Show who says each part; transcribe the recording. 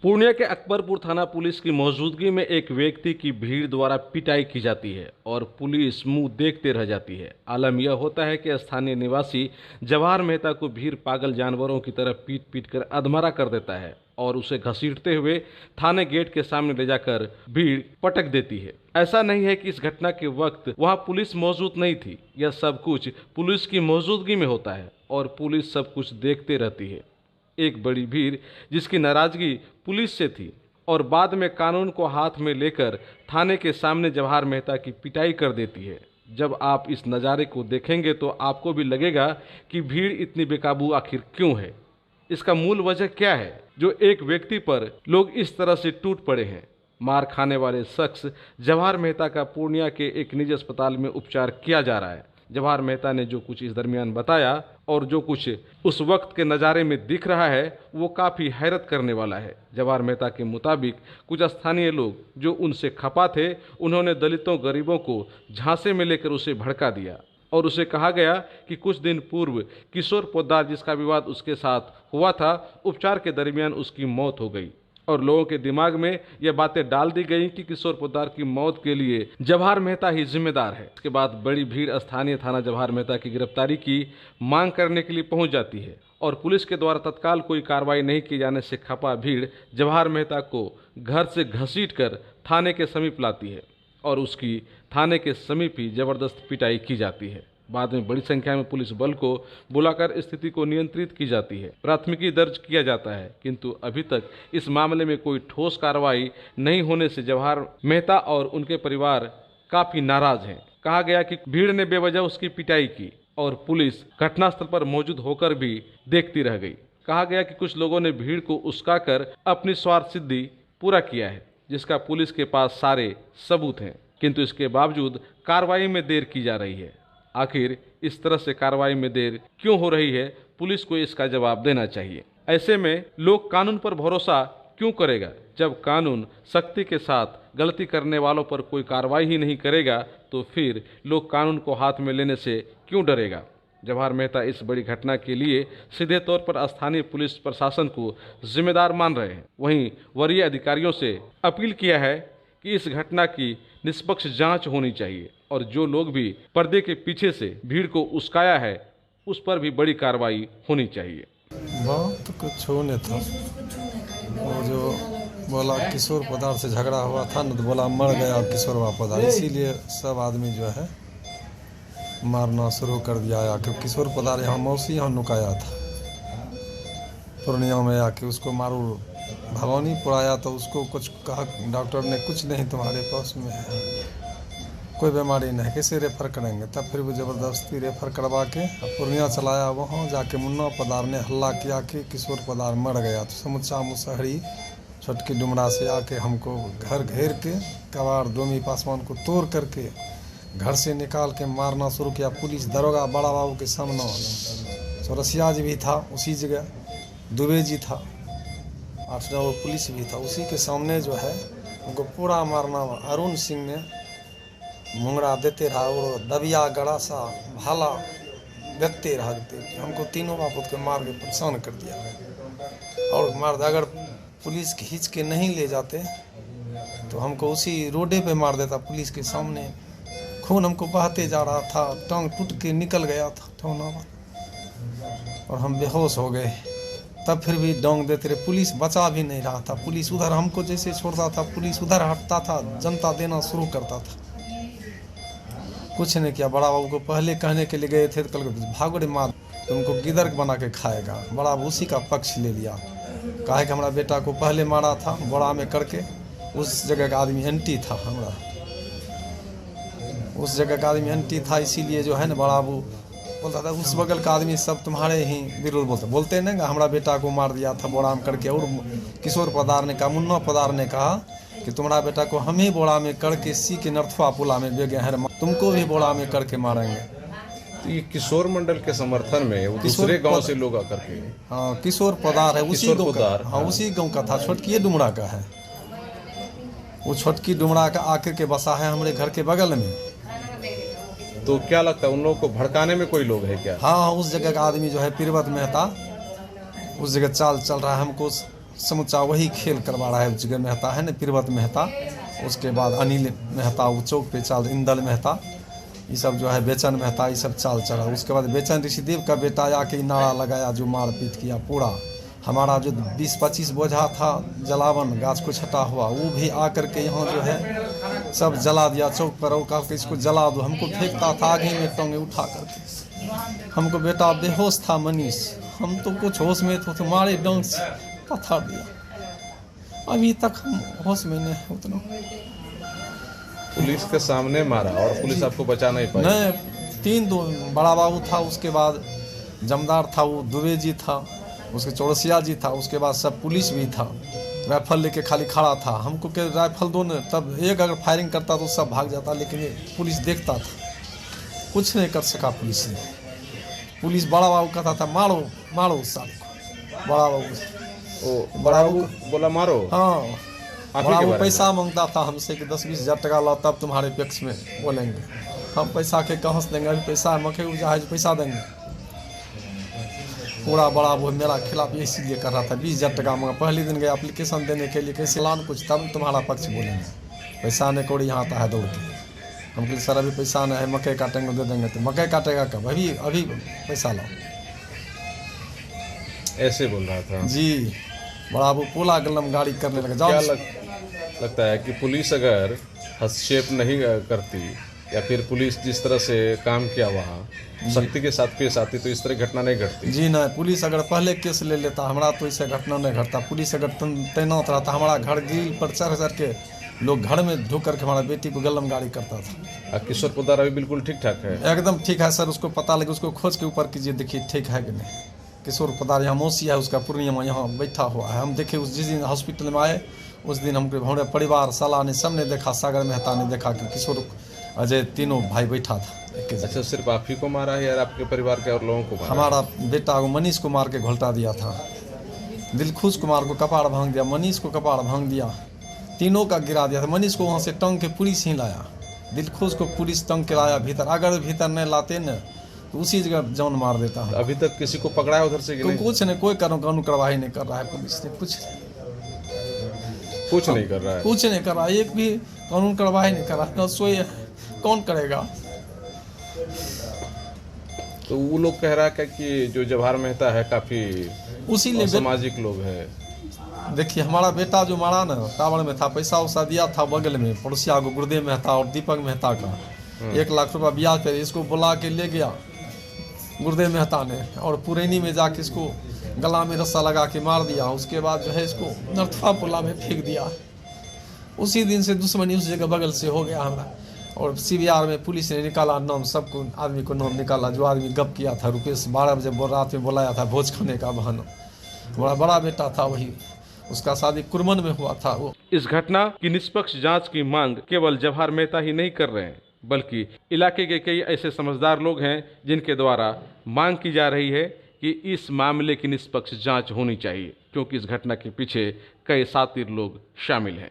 Speaker 1: पूर्णिया के अकबरपुर थाना पुलिस की मौजूदगी में एक व्यक्ति की भीड़ द्वारा पिटाई की जाती है और पुलिस मुंह देखते रह जाती है। आलम यह होता है कि स्थानीय निवासी जवाहर मेहता को भीड़ पागल जानवरों की तरह पीट पीट कर अधमरा कर देता है और उसे घसीटते हुए थाने गेट के सामने ले जाकर भीड़ पटक देती है। ऐसा नहीं है कि इस घटना के वक्त वहां पुलिस मौजूद नहीं थी। यह सब कुछ पुलिस की मौजूदगी में होता है और पुलिस सब कुछ देखते रहती है। एक बड़ी भीड़ जिसकी नाराजगी पुलिस से थी और बाद में कानून को हाथ में लेकर थाने के सामने जवाहर मेहता की पिटाई कर देती है। जब आप इस नज़ारे को देखेंगे तो आपको भी लगेगा कि भीड़ इतनी बेकाबू आखिर क्यों है। इसका मूल वजह क्या है जो एक व्यक्ति पर लोग इस तरह से टूट पड़े हैं। मार खाने वाले शख्स जवाहर मेहता का पूर्णिया के एक निजी अस्पताल में उपचार किया जा रहा है। जवाहर मेहता ने जो कुछ इस दरमियान बताया और जो कुछ उस वक्त के नज़ारे में दिख रहा है वो काफ़ी हैरत करने वाला है। जवाहर मेहता के मुताबिक कुछ स्थानीय लोग जो उनसे खपा थे, उन्होंने दलितों गरीबों को झांसे में लेकर उसे भड़का दिया और उसे कहा गया कि कुछ दिन पूर्व किशोर पोद्दार जिसका विवाद उसके साथ हुआ था, उपचार के दरमियान उसकी मौत हो गई और लोगों के दिमाग में यह बातें डाल दी गई कि किशोर पोद्दार की मौत के लिए जवाहर मेहता ही जिम्मेदार है। इसके बाद बड़ी भीड़ स्थानीय थाना जवाहर मेहता की गिरफ्तारी की मांग करने के लिए पहुंच जाती है और पुलिस के द्वारा तत्काल कोई कार्रवाई नहीं किए जाने से खपा भीड़ जवाहर मेहता को घर से घसीट कर थाने के समीप लाती है और उसकी थाने के समीप ही जबरदस्त पिटाई की जाती है। बाद में बड़ी संख्या में पुलिस बल को बुलाकर स्थिति को नियंत्रित की जाती है। प्राथमिकी दर्ज किया जाता है, किंतु अभी तक इस मामले में कोई ठोस कार्रवाई नहीं होने से जवाहर मेहता और उनके परिवार काफी नाराज हैं। कहा गया कि भीड़ ने बेवजह उसकी पिटाई की और पुलिस घटनास्थल पर मौजूद होकर भी देखती रह गई। कहा गया कि कुछ लोगों ने भीड़ को उस्काकर अपनी स्वार्थ सिद्धि पूरा किया है, जिसका पुलिस के पास सारे सबूत हैं, किंतु इसके बावजूद कार्रवाई में देर की जा रही है। आखिर इस तरह से कार्रवाई में देर क्यों हो रही है, पुलिस को इसका जवाब देना चाहिए। ऐसे में लोग कानून पर भरोसा क्यों करेगा जब कानून सख्ती के साथ गलती करने वालों पर कोई कार्रवाई ही नहीं करेगा, तो फिर लोग कानून को हाथ में लेने से क्यों डरेगा। जवाहर मेहता इस बड़ी घटना के लिए सीधे तौर पर स्थानीय पुलिस प्रशासन को जिम्मेदार मान रहे हैं। वहीं वरीय अधिकारियों से अपील किया है कि इस घटना की निष्पक्ष जांच होनी चाहिए और जो लोग भी पर्दे के पीछे से भीड़ को उस्काया है उस पर भी बड़ी कार्रवाई होनी चाहिए।
Speaker 2: बहुत कुछ होने था। वो जो बोला किशोर पोद्दार से झगड़ा हुआ था न, तो बोला मर गया किशोरवा पोद्दार, इसीलिए सब आदमी जो है मारना शुरू कर दिया। आके किशोर पोद्दार यहाँ मौसी यहाँ नुकाया था पूर्णिया में, आके उसको मारू भवानीपुर आया तो उसको कुछ कहा डॉक्टर ने, कुछ नहीं तुम्हारे पास में है, कोई बीमारी नहीं, कैसे रेफ़र करेंगे। तब फिर वो ज़बरदस्ती रेफ़र करवा के पूर्णिया चलाया। वहाँ जाके मुन्ना पोद्दार ने हल्ला किया कि किशोर पोद्दार मर गया। तो समूचा मुसहरी छोटकी डुमरा से आके हमको घर घेर के कबाड़ डोमी पासवान को तोड़ करके घर से निकाल के मारना शुरू किया। पुलिस दरोगा बड़ा बाबू के सामने, चौरसिया जी भी था उसी जगह, दुबे जी था, 8 पुलिस भी था, उसी के सामने जो है उनको पूरा मारना। अरुण सिंह ने मुंगरा देते रहा और दबिया गड़ा सा भाला देते रहा, हमको तीनों बापूत के मार के परेशान कर दिया और मार दिया। अगर पुलिस खींच के नहीं ले जाते तो हमको उसी रोडे पे मार देता पुलिस के सामने। खून हमको बहते जा रहा था, टांग टूट के निकल गया था ठौना और हम बेहोश हो गए। तब फिर भी डोंग देते रहे, पुलिस बचा भी नहीं रहा था। पुलिस उधर हमको जैसे छोड़ता था, पुलिस उधर हटता था, जनता देना शुरू करता था। कुछ नहीं किया। बड़ा बाबू को पहले कहने के लिए गए थे तो कल भागो रे माँ, तुमको गिदर बना के खाएगा। बड़ा बाबू उसी का पक्ष ले लिया, कहा कि हमारा बेटा को पहले मारा था बड़ा में करके। उस जगह का आदमी एंटी था, हमारा उस जगह का आदमी एंटी था, इसीलिए जो है ना बड़ा बाबू बोलता था उस बगल का आदमी सब तुम्हारे ही विरोध बोलते नहीं, हमारा बेटा को मार दिया था बोड़ा में करके। और किशोर पोद्दार ने कहा, मुन्ना पोद्दार ने कहा कि तुम्हारा बेटा को हम ही बोड़ा में करके सी के नर्थवा पुला में बेगे हैं, तुमको भी बोड़ा में करके मारेंगे।
Speaker 1: तो ये किशोर मंडल के समर्थन में वो दूसरे गांव से लोग आकर के,
Speaker 2: हाँ किशोर पोद्दार है उसी गाँव का, हाँ उसी गाँव का था, छोटकी डुमरा का है। वो छोटकी डुमरा का आके के बसा है हमारे घर के बगल में।
Speaker 1: तो क्या लगता है उन लोगों को भड़काने में कोई लोग है क्या?
Speaker 2: हाँ उस जगह का आदमी जो है पीरवत मेहता, उस जगह चाल चल रहा है। हमको समूचा वही खेल करवा रहा है। जिगर मेहता है ना, प्रियव्रत मेहता, उसके बाद अनिल मेहता, वो चौक पे चाल, इंदल मेहता, ये सब जो है बेचन मेहता, ये सब चाल चला। उसके बाद बेचन ऋषिदेव का बेटा आके नारा लगाया, जो मारपीट किया पूरा। हमारा जो 20-25 बोझा था जलावन गाछ को छटा हुआ, वो भी आकर के यहाँ जो है सब जला दिया चौक पर। और कहा कि इसको जला दो, हमको फेंकता था आगे में टोंगे उठा करके। हमको बेटा बेहोश था मनीष, हम तो कुछ होश में थे तो मारे डंग से पत्थर दिया। अभी तक हम होश में नहीं है उतना।
Speaker 1: पुलिस के सामने मारा और पुलिस आपको बचा नहीं पाई?
Speaker 2: नहीं, 3 दो बड़ा बाबू था, उसके बाद जमदार था, वो दुबे जी था, उसके चौरसिया जी था, उसके बाद सब पुलिस भी था। राइफल लेके खाली खड़ा था। हमको के राइफल दो न, तब एक अगर फायरिंग करता तो सब भाग जाता, लेकिन ये पुलिस देखता था, कुछ नहीं कर सका पुलिस ने। पुलिस बड़ा बाबू कहता था मारो मारो उस साल को। बड़ा बाबू
Speaker 1: बड़ा बाबू बोला मारो?
Speaker 2: हाँ,
Speaker 1: आप ही
Speaker 2: बड़ा
Speaker 1: के
Speaker 2: बाबू
Speaker 1: बारे में?
Speaker 2: पैसा मांगता था हमसे कि 10-20 हज़ार टका लाओ तब तुम्हारे पक्ष में बोलेंगे। हम पैसा के कहाँ से देंगे? अभी पैसा मकई उपजा है, पैसा देंगे। पूरा बड़ा वो मेरा खिलाफ इसीलिए कर रहा था। 20,000 टका मांगा। पहले दिन गए एप्लीकेशन देने के लिए, कैसे लान कुछ तब तुम्हारा पक्ष बोलेंगे। पैसा नहीं कौड़ी यहाँ आता है दौड़ के। हम कहे सर अभी पैसा नहीं है, मकई काटेंगे दे देंगे। तो मकई काटेगा कब? अभी पैसा लाओ।
Speaker 1: ऐसे बोल रहा था
Speaker 2: जी, बड़ा वो पोला गलम गाड़ी करने लगा।
Speaker 1: क्या
Speaker 2: जाओ
Speaker 1: लगता है कि पुलिस अगर हस्तक्षेप नहीं करती या फिर पुलिस जिस तरह से काम किया वहाँ सख्ती के साथ पेश आती तो इस तरह घटना नहीं घटती?
Speaker 2: जी नहीं, पुलिस अगर पहले केस ले लेता हमारा तो इससे घटना नहीं घटता। पुलिस अगर तैनात रहता, हमारा घर ग्रिल पर चढ़ के लोग घर में ढुक करके हमारा बेटी को गलम गाड़ी करता था।
Speaker 1: किशोर पोद्दार अभी बिल्कुल ठीक ठाक है?
Speaker 2: एकदम ठीक है सर, उसको पता लगे, उसको खोज के ऊपर कीजिए, देखिए ठीक है कि नहीं। किशोर पोद्दार यहाँ मौसी है उसका, पूर्णिया में यहाँ बैठा हुआ है। हम देखे उस जिस दिन हॉस्पिटल में आए उस दिन हमको हमारे परिवार साला ने सब ने देखा, सागर मेहता ने देखा कि किशोर अजय तीनों भाई बैठा था एक जगह।
Speaker 1: अच्छा, सिर्फ आप ही को मारा है या आपके परिवार के और लोगों को मारा?
Speaker 2: हमारा बेटा को मनीष को मार के घोलटा दिया था। दिलखुश कुमार को कपाड़ भांग दिया, मनीष को कपाड़ भांग दिया, तीनों का गिरा दिया था। मनीष को वहाँ से टंग के पुलिस ही लाया, दिलखुश को पुलिस टंग के लाया भीतर। अगर भीतर नहीं लाते न तो उसी जगह जान मार देता है।
Speaker 1: अभी तक किसी को पकड़ा है उधर से कि नहीं?
Speaker 2: कुछ नहीं, कोई कानून कार्रवाई नहीं कर रहा है पुलिस ने, कुछ
Speaker 1: नहीं कर रहा है।
Speaker 2: कुछ नहीं कर रहा है, एक भी कानून कार्रवाई नहीं कर रहा। सोई कौन करेगा?
Speaker 1: तो वो लोग कह रहा है कि जो जवाहर मेहता है काफी
Speaker 2: उसी लिए
Speaker 1: सामाजिक लोग है।
Speaker 2: देखिए हमारा बेटा जो मारा ना टावर में था, पैसा वैसा दिया था बगल में पड़ोसिया को, गुरुदेव मेहता और दीपक मेहता का 1 लाख रुपया ब्याज पे इसको बुला के ले गया गुरुदेव मेहता ने, और पुरैनी में जाके इसको गला में रस्सा लगा के मार दिया। उसके बाद जो है इसको नर्थवा पुला में फेंक दिया। उसी दिन से दुश्मनी उस जगह बगल से हो गया हमारा। और CBR में पुलिस ने निकाला नाम, सबको आदमी को नाम निकाला। जो आदमी गप किया था रुपेश 12 बजे रात में बुलाया था भोज खाने का बहाना, बड़ा बेटा था वही, उसका शादी कुरमन में हुआ था। वो
Speaker 1: इस घटना की निष्पक्ष जांच की मांग केवल जवाहर मेहता ही नहीं कर रहे हैं, बल्कि इलाके के कई ऐसे समझदार लोग हैं जिनके द्वारा मांग की जा रही है कि इस मामले की निष्पक्ष जांच होनी चाहिए, क्योंकि इस घटना के पीछे कई शातिर लोग शामिल हैं।